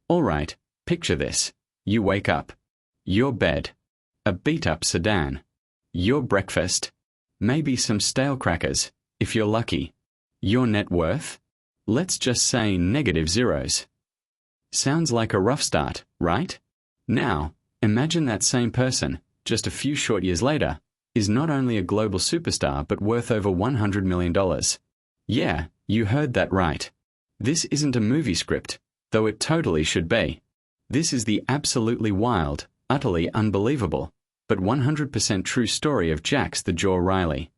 Alright, picture this. You wake up. Your bed. A beat-up sedan. Your breakfast. Maybe some stale crackers, if you're lucky. Your net worth? Let's just say negative zeros. Sounds like a rough start, right? Now, imagine that same person, just a few short years later, is not only a global superstar but worth over $100 million. Yeah, you heard that right. This isn't a movie script, though it totally should be. This is the absolutely wild, utterly unbelievable, but 100% true story of Jax The Jaw Riley.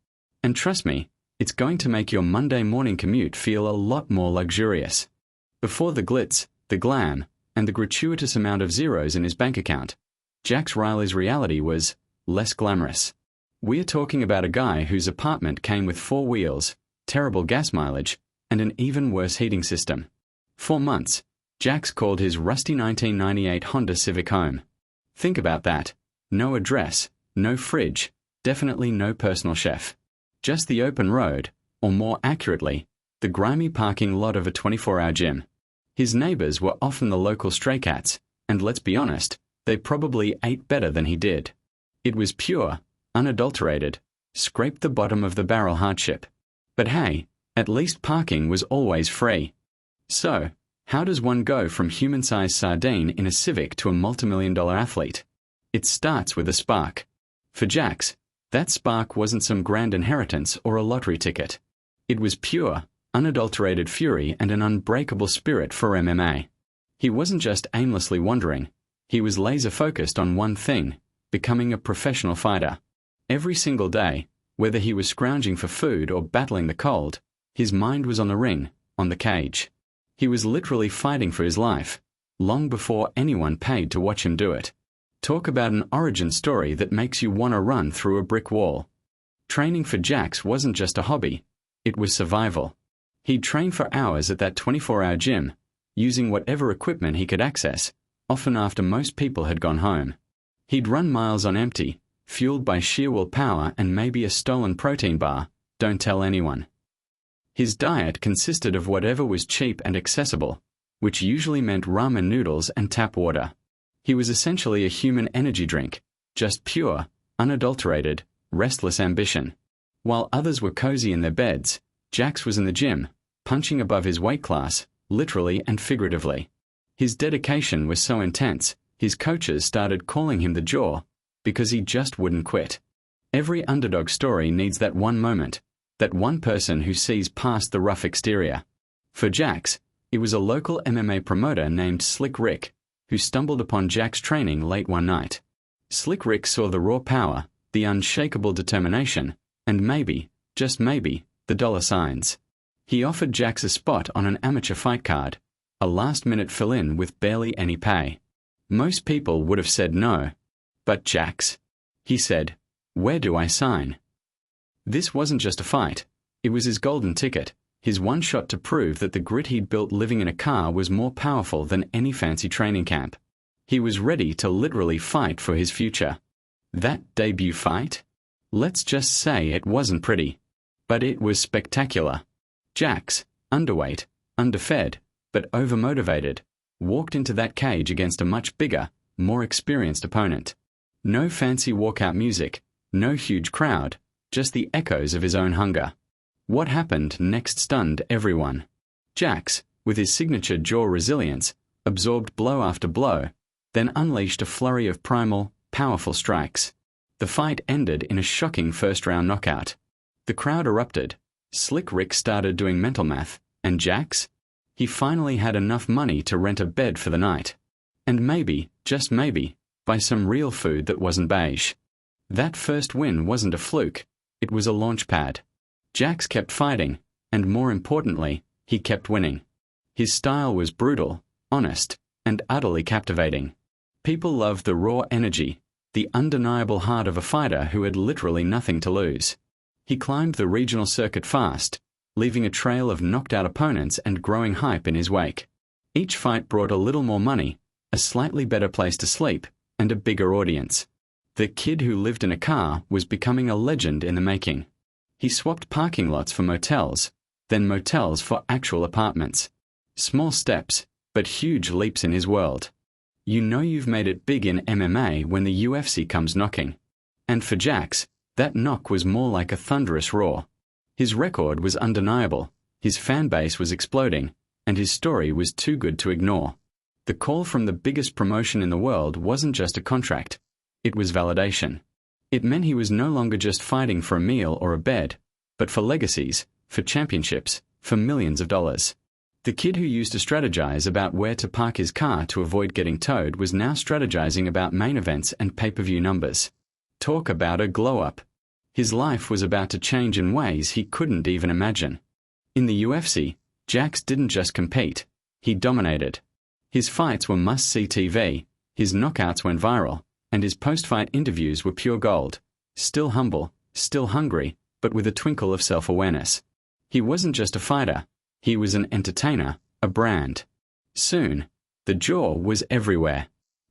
And trust me, it's going to make your Monday morning commute feel a lot more luxurious. Before the glitz, the glam, and the gratuitous amount of zeros in his bank account, Jax Riley's reality was less glamorous. We're talking about a guy whose apartment came with 4 wheels, terrible gas mileage, and an even worse heating system. For months, Jax called his rusty 1998 Honda Civic home. Think about that. No address, no fridge, definitely no personal chef. Just the open road, or more accurately, the grimy parking lot of a 24-hour gym. His neighbors were often the local stray cats, and let's be honest, they probably ate better than he did. It was pure, unadulterated, scrape the bottom of the barrel hardship. But hey, at least parking was always free. So, how does one go from human-sized sardine in a Civic to a multimillion-dollar athlete? It starts with a spark. For Jax, that spark wasn't some grand inheritance or a lottery ticket. It was pure, unadulterated fury and an unbreakable spirit for MMA. He wasn't just aimlessly wandering. He was laser-focused on one thing, becoming a professional fighter. Every single day, whether he was scrounging for food or battling the cold, his mind was on the ring, on the cage. He was literally fighting for his life, long before anyone paid to watch him do it. Talk about an origin story that makes you want to run through a brick wall. Training for Jax wasn't just a hobby, it was survival. He'd train for hours at that 24-hour gym, using whatever equipment he could access, often after most people had gone home. He'd run miles on empty, fueled by sheer willpower and maybe a stolen protein bar, don't tell anyone. His diet consisted of whatever was cheap and accessible, which usually meant ramen noodles and tap water. He was essentially a human energy drink, just pure, unadulterated, restless ambition. While others were cozy in their beds, Jax was in the gym, punching above his weight class, literally and figuratively. His dedication was so intense, his coaches started calling him the Jaw, because he just wouldn't quit. Every underdog story needs that one moment, that one person who sees past the rough exterior. For Jax, it was a local MMA promoter named Slick Rick, who stumbled upon Jax training late one night. Slick Rick saw the raw power, the unshakable determination, and maybe, just maybe, the dollar signs. He offered Jax a spot on an amateur fight card, a last-minute fill-in with barely any pay. Most people would have said no. But Jax, he said, "Where do I sign?" This wasn't just a fight. It was his golden ticket, his one shot to prove that the grit he'd built living in a car was more powerful than any fancy training camp. He was ready to literally fight for his future. That debut fight? Let's just say it wasn't pretty. But it was spectacular. Jax, underweight, underfed, but overmotivated, walked into that cage against a much bigger, more experienced opponent. No fancy walkout music, no huge crowd, just the echoes of his own hunger. What happened next stunned everyone. Jax, with his signature jaw resilience, absorbed blow after blow, then unleashed a flurry of primal, powerful strikes. The fight ended in a shocking first-round knockout. The crowd erupted. Slick Rick started doing mental math, and Jax? He finally had enough money to rent a bed for the night. And maybe, just maybe, buy some real food that wasn't beige. That first win wasn't a fluke, it was a launch pad. Jax kept fighting, and more importantly, he kept winning. His style was brutal, honest, and utterly captivating. People loved the raw energy, the undeniable heart of a fighter who had literally nothing to lose. He climbed the regional circuit fast, leaving a trail of knocked-out opponents and growing hype in his wake. Each fight brought a little more money, a slightly better place to sleep, and a bigger audience. The kid who lived in a car was becoming a legend in the making. He swapped parking lots for motels, then motels for actual apartments. Small steps, but huge leaps in his world. You know you've made it big in MMA when the UFC comes knocking. And for Jax, that knock was more like a thunderous roar. His record was undeniable, his fan base was exploding, and his story was too good to ignore. The call from the biggest promotion in the world wasn't just a contract. It was validation. It meant he was no longer just fighting for a meal or a bed, but for legacies, for championships, for millions of dollars. The kid who used to strategize about where to park his car to avoid getting towed was now strategizing about main events and pay-per-view numbers. Talk about a glow-up. His life was about to change in ways he couldn't even imagine. In the UFC, Jax didn't just compete, he dominated. His fights were must-see TV, his knockouts went viral, and his post-fight interviews were pure gold. Still humble, still hungry, but with a twinkle of self-awareness. He wasn't just a fighter, he was an entertainer, a brand. Soon, the Jaw was everywhere.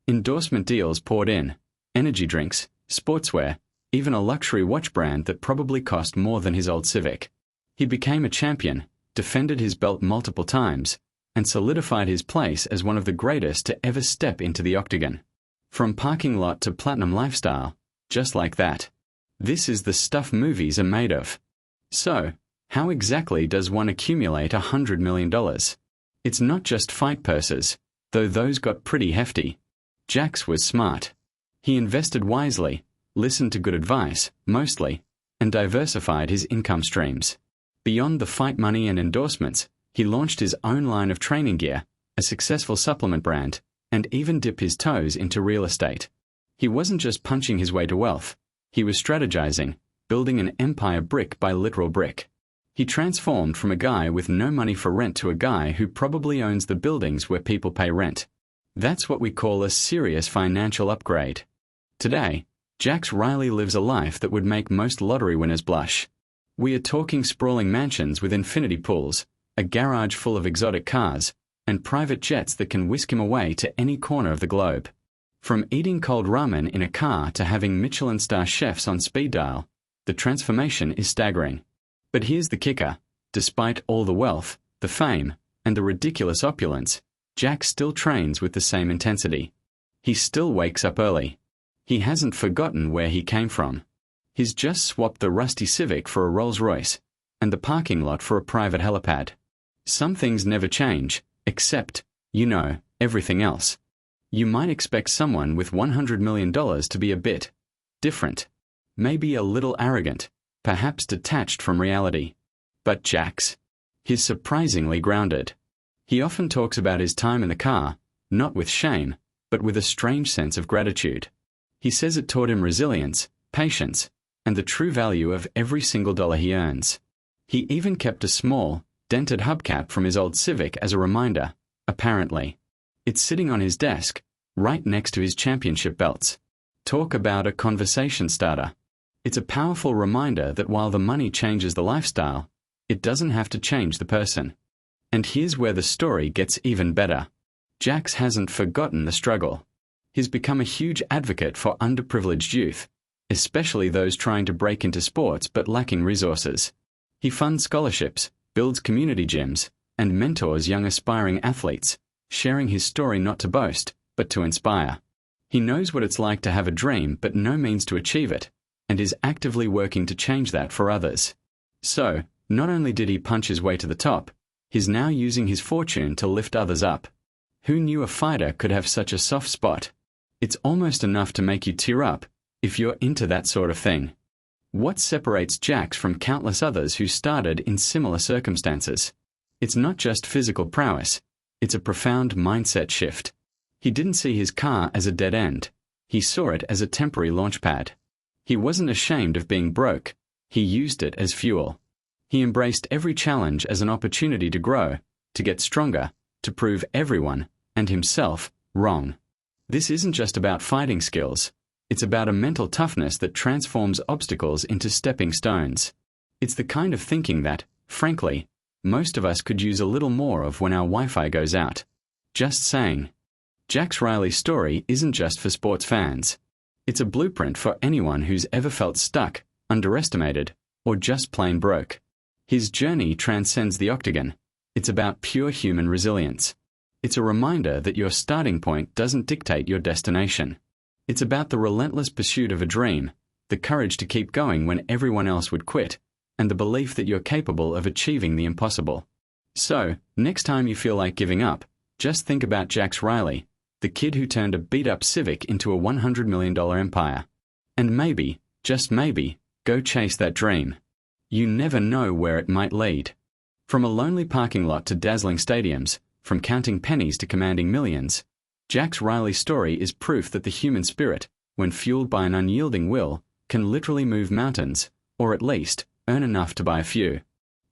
Endorsement deals poured in, energy drinks, sportswear, even a luxury watch brand that probably cost more than his old Civic. He became a champion, defended his belt multiple times, and solidified his place as one of the greatest to ever step into the octagon. From parking lot to platinum lifestyle, just like that. This is the stuff movies are made of. So, how exactly does one accumulate $100 million? It's not just fight purses, though those got pretty hefty. Jax was smart. He invested wisely, listened to good advice, mostly, and diversified his income streams. Beyond the fight money and endorsements, he launched his own line of training gear, a successful supplement brand, and even dipped his toes into real estate. He wasn't just punching his way to wealth, he was strategizing, building an empire brick by literal brick. He transformed from a guy with no money for rent to a guy who probably owns the buildings where people pay rent. That's what we call a serious financial upgrade. Today, Jax Riley lives a life that would make most lottery winners blush. We are talking sprawling mansions with infinity pools, a garage full of exotic cars, and private jets that can whisk him away to any corner of the globe. From eating cold ramen in a car to having Michelin star chefs on speed dial, the transformation is staggering. But here's the kicker. Despite all the wealth, the fame, and the ridiculous opulence, Jax still trains with the same intensity. He still wakes up early. He hasn't forgotten where he came from. He's just swapped the rusty Civic for a Rolls-Royce, and the parking lot for a private helipad. Some things never change, except, everything else. You might expect someone with $100 million to be a bit different, maybe a little arrogant, perhaps detached from reality. But Jax, he's surprisingly grounded. He often talks about his time in the car, not with shame, but with a strange sense of gratitude. He says it taught him resilience, patience, and the true value of every single dollar he earns. He even kept a small, dented hubcap from his old Civic as a reminder, apparently. It's sitting on his desk, right next to his championship belts. Talk about a conversation starter. It's a powerful reminder that while the money changes the lifestyle, it doesn't have to change the person. And here's where the story gets even better. Jax hasn't forgotten the struggle. He's become a huge advocate for underprivileged youth, especially those trying to break into sports but lacking resources. He funds scholarships, builds community gyms, and mentors young aspiring athletes, sharing his story not to boast, but to inspire. He knows what it's like to have a dream but no means to achieve it, and is actively working to change that for others. So, not only did he punch his way to the top, he's now using his fortune to lift others up. Who knew a fighter could have such a soft spot? It's almost enough to make you tear up, if you're into that sort of thing. What separates Jax from countless others who started in similar circumstances? It's not just physical prowess, it's a profound mindset shift. He didn't see his car as a dead end, he saw it as a temporary launchpad. He wasn't ashamed of being broke, he used it as fuel. He embraced every challenge as an opportunity to grow, to get stronger, to prove everyone, and himself, wrong. This isn't just about fighting skills. It's about a mental toughness that transforms obstacles into stepping stones. It's the kind of thinking that, frankly, most of us could use a little more of when our Wi-Fi goes out. Just saying. Jax Riley's story isn't just for sports fans. It's a blueprint for anyone who's ever felt stuck, underestimated, or just plain broke. His journey transcends the octagon. It's about pure human resilience. It's a reminder that your starting point doesn't dictate your destination. It's about the relentless pursuit of a dream, the courage to keep going when everyone else would quit, and the belief that you're capable of achieving the impossible. So, next time you feel like giving up, just think about Jax Riley, the kid who turned a beat-up Civic into a $100 million empire. And maybe, just maybe, go chase that dream. You never know where it might lead. From a lonely parking lot to dazzling stadiums, from counting pennies to commanding millions, Jax Riley's story is proof that the human spirit, when fueled by an unyielding will, can literally move mountains, or at least, earn enough to buy a few.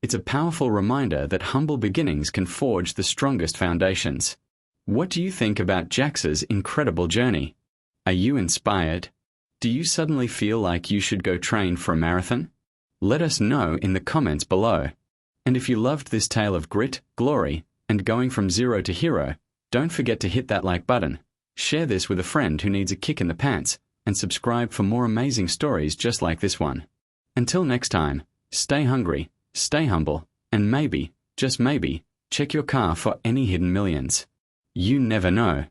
It's a powerful reminder that humble beginnings can forge the strongest foundations. What do you think about Jax's incredible journey? Are you inspired? Do you suddenly feel like you should go train for a marathon? Let us know in the comments below. And if you loved this tale of grit, glory, and going from zero to hero, don't forget to hit that like button, share this with a friend who needs a kick in the pants, and subscribe for more amazing stories just like this one. Until next time, stay hungry, stay humble, and maybe, just maybe, check your car for any hidden millions. You never know.